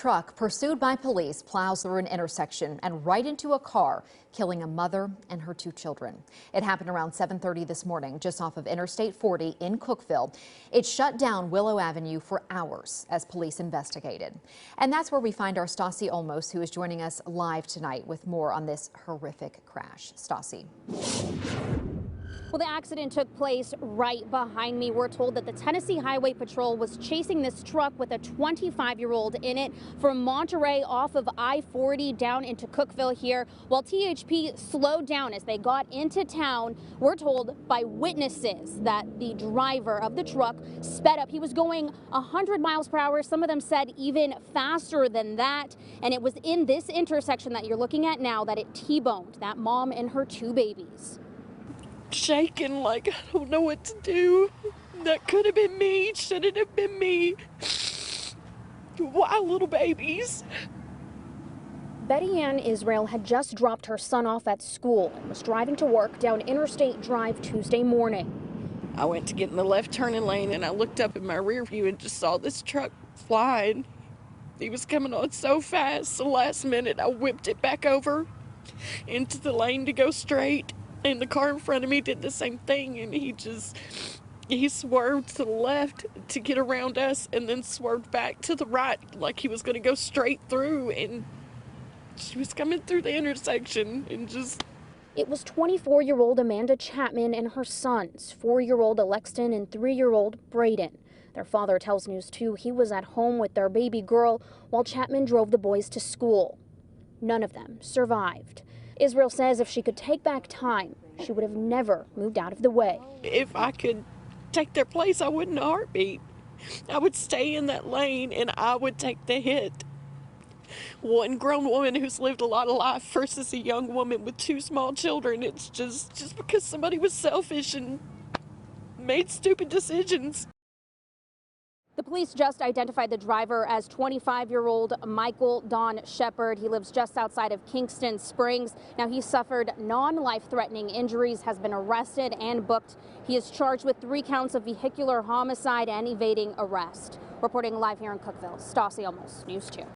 truck, pursued by police, plows through an intersection and right into a car, killing a mother and her two children. It happened around 7:30 this morning, just off of Interstate 40 in Cookeville. It shut down Willow Avenue for hours as police investigated. And that's where we find our Stassi Olmos, who is joining us live tonight with more on this horrific crash. Stassi. Well, the accident took place right behind me. We're told that the Tennessee Highway Patrol was chasing this truck with a 25-year-old in it from Monterey off of I-40 down into Cookeville here. While THP slowed down as they got into town, we're told by witnesses that the driver of the truck sped up. He was going 100 miles per hour. Some of them said even faster than that. And it was in this intersection that you're looking at now that it T-boned that mom and her two babies. Shaking like I don't know what to do. That could have been me, shouldn't have been me. Why little babies? Betty Ann Israel had just dropped her son off at school and was driving to work down Interstate Drive Tuesday morning. I went to get in the left turning lane and I looked up in my rear view and just saw this truck flying. He was coming on so fast, the last minute I whipped it back over into the lane to go straight. And the car in front of me did the same thing, and he swerved to the left to get around us and then swerved back to the right like he was going to go straight through, and she was coming through the intersection and just... It was 24-year-old Amanda Chapman and her sons, 4-year-old Alexton and 3-year-old Braden. Their father tells News 2 he was at home with their baby girl while Chapman drove the boys to school. None of them survived. Israel says if she could take back time, she would have never moved out of the way. If I could take their place, I wouldn't heartbeat. I would stay in that lane and I would take the hit. One grown woman who's lived a lot of life versus a young woman with 2 small children. It's just because somebody was selfish and made stupid decisions. The police just identified the driver as 25-year-old Michael Don Shepard. He lives just outside of Kingston Springs. Now, he suffered non-life-threatening injuries, has been arrested and booked. He is charged with 3 counts of vehicular homicide and evading arrest. Reporting live here in Cookeville, Stassi Olmos, News 2.